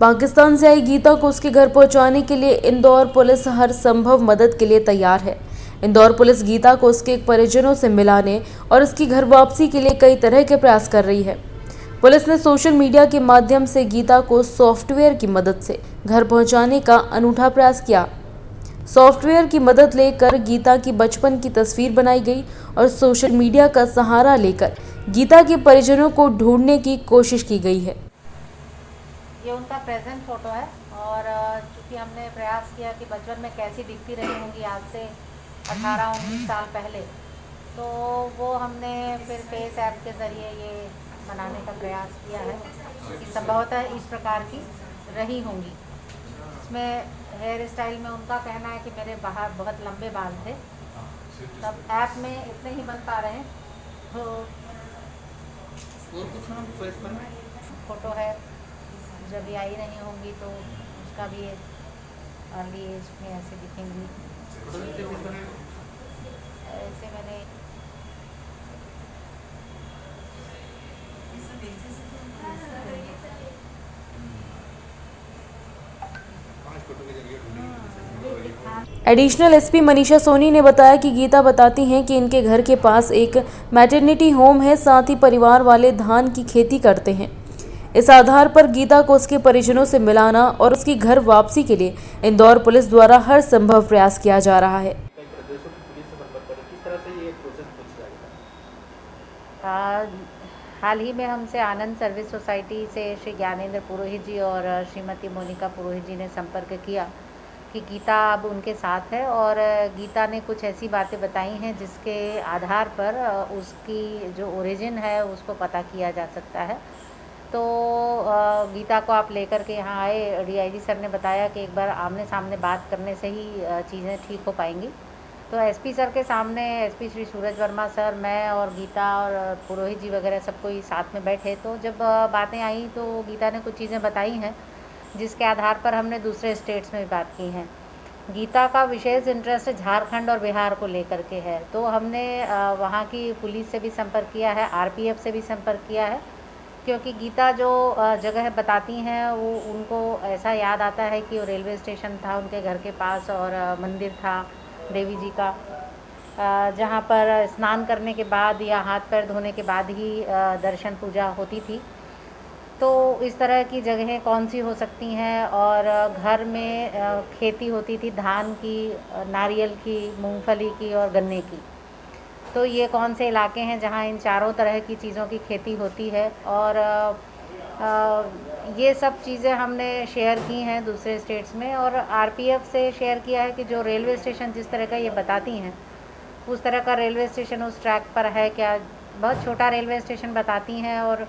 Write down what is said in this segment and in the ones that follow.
पाकिस्तान से आई गीता को उसके घर पहुंचाने के लिए इंदौर पुलिस हर संभव मदद के लिए तैयार है। इंदौर पुलिस गीता को उसके परिजनों से मिलाने और उसकी घर वापसी के लिए कई तरह के प्रयास कर रही है। पुलिस ने सोशल मीडिया के माध्यम से गीता को सॉफ्टवेयर की मदद से घर पहुंचाने का अनूठा प्रयास किया। सॉफ्टवेयर की मदद लेकर गीता की बचपन की तस्वीर बनाई गई और सोशल मीडिया का सहारा लेकर गीता के परिजनों को ढूंढने की कोशिश की गई है। ये उनका प्रेजेंट फ़ोटो है और चूँकि हमने प्रयास किया कि बचपन में कैसी दिखती रही होंगी आज से 18-19 साल पहले, तो वो हमने फिर फेस ऐप के ज़रिए ये बनाने का प्रयास किया है कि संभवतः इस प्रकार की रही होंगी। इसमें हेयर स्टाइल में उनका कहना है कि मेरे बाहर बहुत लंबे बाल थे, तब ऐप में इतने ही बन पा रहे हैं। तो फ़ोटो है, जब ये आई नहीं होंगी तो उसका भी अर्ली एज में ऐसे दिखेंगी। ऐसे मैंने एडिशनल एसपी मनीषा सोनी ने बताया कि गीता बताती हैं कि इनके घर के पास एक मैटरनिटी होम है, साथ ही परिवार वाले धान की खेती करते हैं। इस आधार पर गीता को उसके परिजनों से मिलाना और उसकी घर वापसी के लिए इंदौर पुलिस द्वारा हर संभव प्रयास किया जा रहा है। हाल ही में हमसे आनंद सर्विस सोसाइटी से श्री ज्ञानेंद्र पुरोहित जी और श्रीमती मोनिका पुरोहित जी ने संपर्क किया कि गीता अब उनके साथ है और गीता ने कुछ ऐसी बातें बताई हैं जिसके आधार पर उसकी जो ओरिजिन है उसको पता किया जा सकता है। तो गीता को आप लेकर के यहाँ आए। डीआईजी सर ने बताया कि एक बार आमने सामने बात करने से ही चीज़ें ठीक हो पाएंगी। तो एसपी सर के सामने एसपी श्री सूरज वर्मा सर, मैं और गीता और पुरोहित जी वगैरह सब कोई साथ में बैठे, तो जब बातें आई तो गीता ने कुछ चीज़ें बताई हैं जिसके आधार पर हमने दूसरे स्टेट्स में बात की हैं। गीता का विशेष इंटरेस्ट झारखंड और बिहार को लेकर के है, तो हमने वहाँ की पुलिस से भी संपर्क किया है, आरपीएफ से भी संपर्क किया है, क्योंकि गीता जो जगह बताती हैं वो उनको ऐसा याद आता है कि वो रेलवे स्टेशन था उनके घर के पास और मंदिर था देवी जी का, जहाँ पर स्नान करने के बाद या हाथ पैर धोने के बाद ही दर्शन पूजा होती थी। तो इस तरह की जगहें कौन सी हो सकती हैं, और घर में खेती होती थी धान की, नारियल की, मूंगफली की और गन्ने की। तो ये कौन से इलाके हैं जहाँ इन चारों तरह की चीज़ों की खेती होती है, और ये सब चीज़ें हमने शेयर की हैं दूसरे स्टेट्स में, और आरपीएफ से शेयर किया है कि जो रेलवे स्टेशन जिस तरह का ये बताती हैं उस तरह का रेलवे स्टेशन उस ट्रैक पर है क्या। बहुत छोटा रेलवे स्टेशन बताती हैं और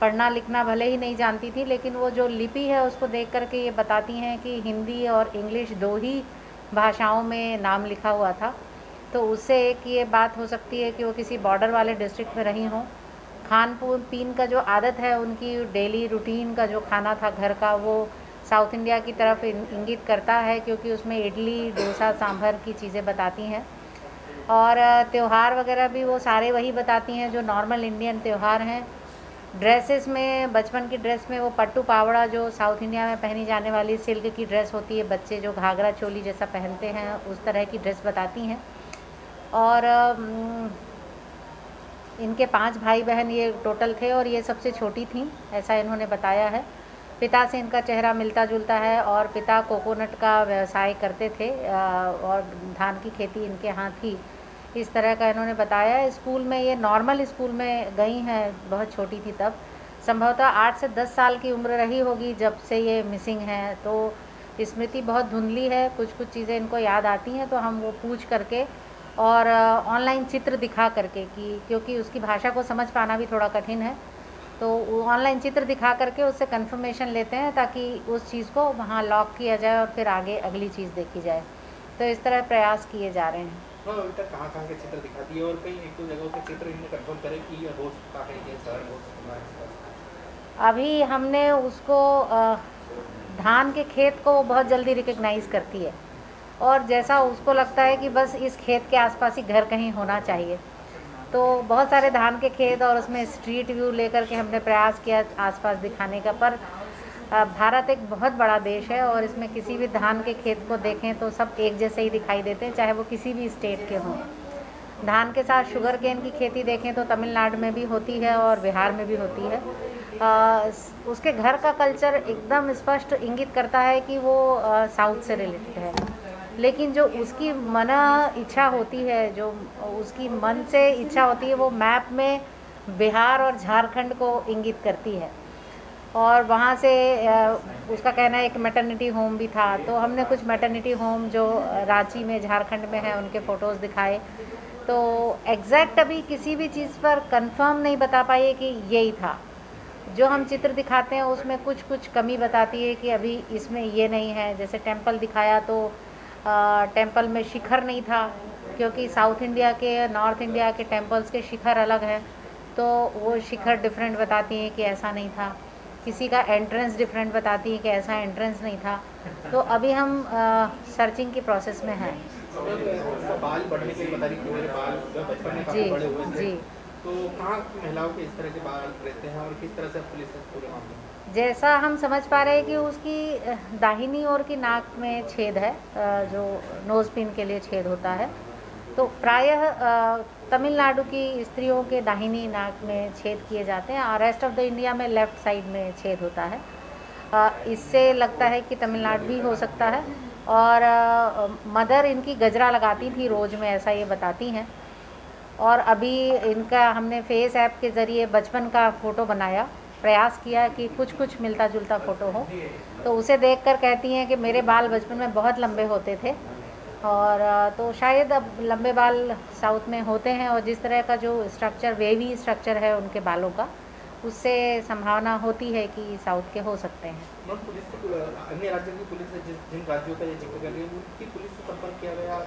पढ़ना लिखना भले ही नहीं जानती थी, लेकिन वो जो लिपि है उसको देख करके ये बताती हैं कि हिंदी और इंग्लिश दो ही भाषाओं में नाम लिखा हुआ था। तो उससे एक ये बात हो सकती है कि वो किसी बॉर्डर वाले डिस्ट्रिक्ट में रही हों। खान पीन का जो आदत है उनकी, डेली रूटीन का जो खाना था घर का, वो साउथ इंडिया की तरफ इंगित करता है, क्योंकि उसमें इडली, डोसा, सांभर की चीज़ें बताती हैं। और त्यौहार वगैरह भी वो सारे वही बताती हैं जो नॉर्मल इंडियन त्यौहार हैं। ड्रेसेस में, बचपन की ड्रेस में वो पट्टू पावड़ा जो साउथ इंडिया में पहनी जाने वाली सिल्क की ड्रेस होती है, बच्चे जो घाघरा चोली जैसा पहनते हैं उस तरह की ड्रेस बताती हैं। और इनके 5 भाई बहन ये टोटल थे और ये सबसे छोटी थी, ऐसा इन्होंने बताया है। पिता से इनका चेहरा मिलता जुलता है और पिता कोकोनट का व्यवसाय करते थे और धान की खेती इनके यहाँ थी, इस तरह का इन्होंने बताया। स्कूल में ये नॉर्मल स्कूल में गई हैं, बहुत छोटी थी तब, संभवतः 8 से 10 साल की उम्र रही होगी जब से ये मिसिंग हैं। तो स्मृति बहुत धुंधली है, कुछ कुछ चीज़ें इनको याद आती हैं, तो हम वो पूछ करके और ऑनलाइन चित्र दिखा करके, कि क्योंकि उसकी भाषा को समझ पाना भी थोड़ा कठिन है, तो ऑनलाइन चित्र दिखा करके उससे कंफर्मेशन लेते हैं ताकि उस चीज़ को वहाँ लॉक किया जाए और फिर आगे अगली चीज़ देखी जाए। तो इस तरह प्रयास किए जा रहे हैं। अभी तक कहाँ के चित्र दिखा दिए और कहीं एक दो जगहों के चित्र इन्हें कंफर्म करे कि ये हो सकता है, ये शहर हो सकता है। अभी हमने उसको धान के खेत को बहुत जल्दी रिकग्नाइज़ करती है, और जैसा उसको लगता है कि बस इस खेत के आसपास ही घर कहीं होना चाहिए, तो बहुत सारे धान के खेत और उसमें स्ट्रीट व्यू लेकर के हमने प्रयास किया आसपास दिखाने का, पर भारत एक बहुत बड़ा देश है और इसमें किसी भी धान के खेत को देखें तो सब एक जैसे ही दिखाई देते हैं, चाहे वो किसी भी स्टेट के हों। धान के साथ शुगर केन की खेती देखें तो तमिलनाडु में भी होती है और बिहार में भी होती है। उसके घर का कल्चर एकदम स्पष्ट इंगित करता है कि वो साउथ से रिलेटेड है, लेकिन जो उसकी मना इच्छा होती है, जो उसकी मन से इच्छा होती है, वो मैप में बिहार और झारखंड को इंगित करती है। और वहाँ से उसका कहना है एक मैटरनिटी होम भी था, तो हमने कुछ मैटरनिटी होम जो रांची में झारखंड में है उनके फ़ोटोज़ दिखाए। तो एग्जैक्ट अभी किसी भी चीज़ पर कंफर्म नहीं बता पाए कि यही था। जो हम चित्र दिखाते हैं उसमें कुछ कुछ कमी बताती है कि अभी इसमें ये नहीं है। जैसे टेंपल दिखाया तो टेंपल में शिखर नहीं था, क्योंकि साउथ इंडिया के नॉर्थ इंडिया के टेंपल्स के शिखर अलग हैं, तो वो शिखर डिफरेंट बताती हैं कि ऐसा नहीं था। किसी का एंट्रेंस डिफरेंट बताती है कि ऐसा एंट्रेंस नहीं था। तो अभी हम सर्चिंग की प्रोसेस में हैं। बाल बढ़ने के बता रही कि बाल बचपन में काफी बड़े हुए थे, तो कहाँ महिलाओं के इस तरह के बाल रहते हैं और किस तरह से पुलिस पूरे मामले में? जैसा हम समझ पा रहे हैं कि उसकी दाहिनी ओर की नाक में छेद है, जो नोज़ पिन के लिए छेद होता है। तो प्रायः तमिलनाडु की स्त्रियों के दाहिनी नाक में छेद किए जाते हैं और रेस्ट ऑफ द इंडिया में लेफ़्ट साइड में छेद होता है। इससे लगता है कि तमिलनाडु भी हो सकता है। और मदर इनकी गजरा लगाती थी रोज़ में, ऐसा ये बताती हैं। और अभी इनका हमने फेस ऐप के ज़रिए बचपन का फ़ोटो बनाया, प्रयास किया कि कुछ कुछ मिलता जुलता फ़ोटो हो, तो उसे देखकर कहती हैं कि मेरे बाल बचपन में बहुत लंबे होते थे। और तो शायद अब लंबे बाल साउथ में होते हैं, और जिस तरह का जो स्ट्रक्चर, वेवी स्ट्रक्चर है उनके बालों का, उससे संभावना होती है कि साउथ के हो सकते हैं। अन्य राज्यों की पुलिस से, जिन राज्यों का ये जिक्र कर रही है, उनकी पुलिस से संपर्क किया गया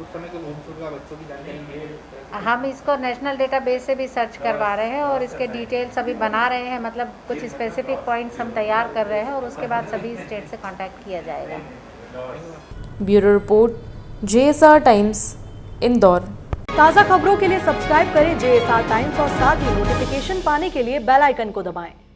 उस समय के गुमशुदा बच्चों की जानकारी है? हम इसको नेशनल डेटाबेस से भी सर्च करवा रहे हैं और इसके डिटेल्स अभी बना रहे हैं, मतलब कुछ स्पेसिफिक पॉइंट्स हम तैयार कर रहे हैं और उसके बाद सभी स्टेट से कांटेक्ट किया जाएगा। Bureau report, JSR times, Indore. ताज़ा खबरों के लिए सब्सक्राइब करें JSR टाइम्स और साथ ही नोटिफिकेशन पाने के लिए बेल आइकन को दबाएं।